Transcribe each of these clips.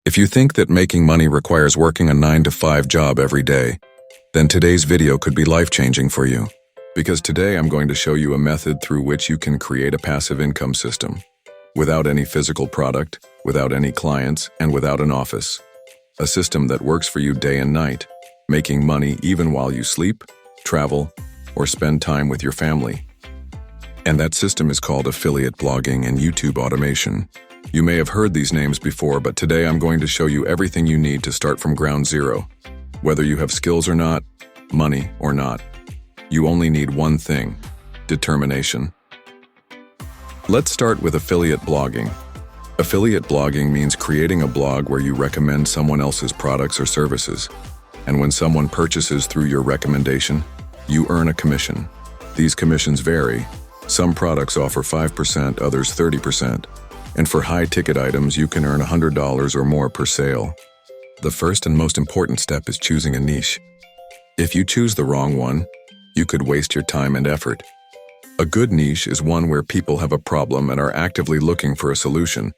If you think that making money requires working a 9-to-5 job every day, then today's video could be life-changing for you. Because today I'm going to show you a method through which you can create a passive income system, without any physical product, without any clients, and without an office. A system that works for you day and night, making money even while you sleep, travel, or spend time with your family. And that system is called affiliate blogging and YouTube automation. You may have heard these names before, but today I'm going to show you everything you need to start from ground zero. Whether you have skills or not, money or not, you only need one thing: determination. Let's start with affiliate blogging. Affiliate blogging means creating a blog where you recommend someone else's products or services. And when someone purchases through your recommendation, you earn a commission. These commissions vary. Some products offer 5%, others 30%. And for high-ticket items, you can earn $100 or more per sale. The first and most important step is choosing a niche. If you choose the wrong one, you could waste your time and effort. A good niche is one where people have a problem and are actively looking for a solution,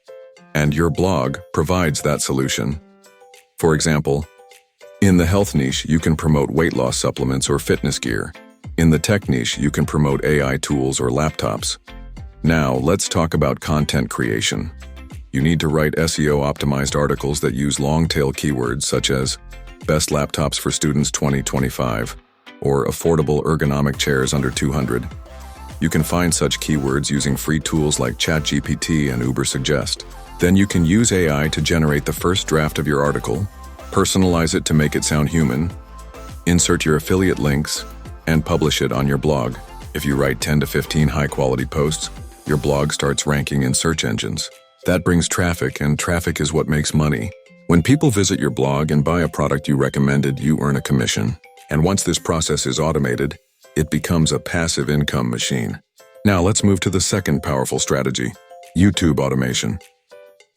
and your blog provides that solution. For example, in the health niche, you can promote weight loss supplements or fitness gear. In the tech niche, you can promote AI tools or laptops. Now, let's talk about content creation. You need to write SEO-optimized articles that use long-tail keywords such as Best Laptops for Students 2025 or Affordable Ergonomic Chairs Under 200. You can find such keywords using free tools like ChatGPT and Ubersuggest. Then you can use AI to generate the first draft of your article, personalize it to make it sound human, insert your affiliate links, and publish it on your blog. If you write 10 to 15 high-quality posts, your blog starts ranking in search engines. That brings traffic, and traffic is what makes money. When people visit your blog and buy a product you recommended, you earn a commission. And once this process is automated, it becomes a passive income machine. Now let's move to the second powerful strategy: YouTube automation.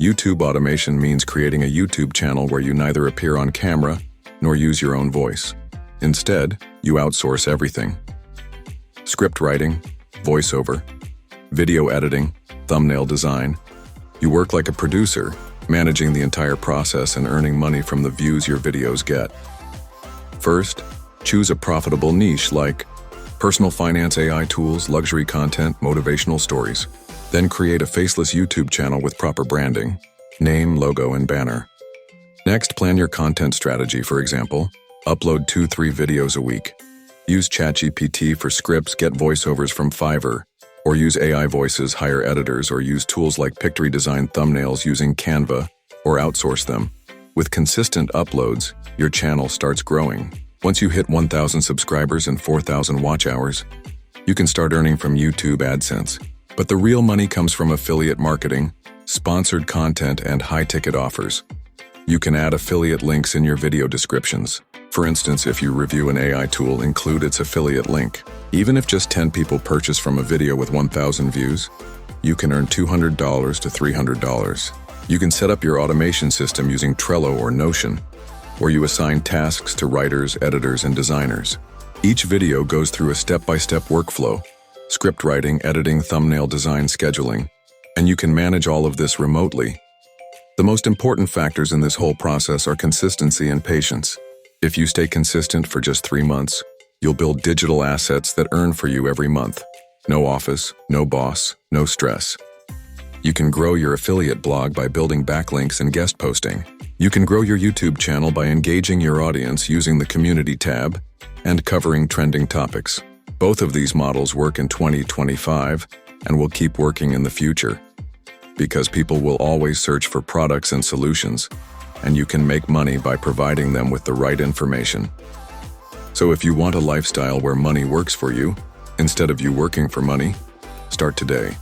YouTube automation means creating a YouTube channel where you neither appear on camera nor use your own voice. Instead, you outsource everything: script writing, voiceover, video editing, thumbnail design. You work like a producer, managing the entire process and earning money from the views your videos get. First, choose a profitable niche like personal finance, AI tools, luxury content, motivational stories. Then create a faceless YouTube channel with proper branding, name, logo, and banner. Next, plan your content strategy. For example, upload 2-3 videos a week. Use ChatGPT for scripts, get voiceovers from Fiverr, or use AI voices, hire editors, or use tools like Pictory design thumbnails using Canva, or outsource them. With consistent uploads, your channel starts growing. Once you hit 1,000 subscribers and 4,000 watch hours, you can start earning from YouTube AdSense. But the real money comes from affiliate marketing, sponsored content, and high-ticket offers. You can add affiliate links in your video descriptions. For instance, if you review an AI tool, include its affiliate link. Even if just 10 people purchase from a video with 1,000 views, you can earn $200 to $300. You can set up your automation system using Trello or Notion, where you assign tasks to writers, editors, and designers. Each video goes through a step-by-step workflow: script writing, editing, thumbnail design, scheduling, and you can manage all of this remotely. The most important factors in this whole process are consistency and patience. If you stay consistent for just 3 months, you'll build digital assets that earn for you every month. No office, no boss, no stress. You can grow your affiliate blog by building backlinks and guest posting. You can grow your YouTube channel by engaging your audience using the community tab and covering trending topics. Both of these models work in 2025 and will keep working in the future, because people will always search for products and solutions, and you can make money by providing them with the right information. So if you want a lifestyle where money works for you, instead of you working for money, start today.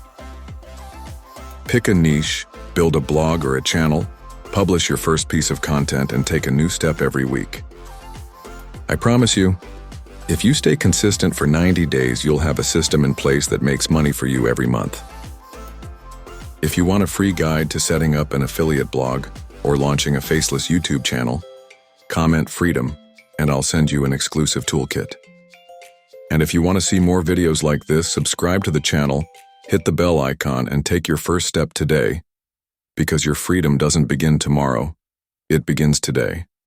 Pick a niche, build a blog or a channel, publish your first piece of content, and take a new step every week. I promise you, if you stay consistent for 90 days, you'll have a system in place that makes money for you every month. If you want a free guide to setting up an affiliate blog or launching a faceless YouTube channel, comment "Freedom" and I'll send you an exclusive toolkit. And if you want to see more videos like this, subscribe to the channel, hit the bell icon, and take your first step today, because your freedom doesn't begin tomorrow. It begins today.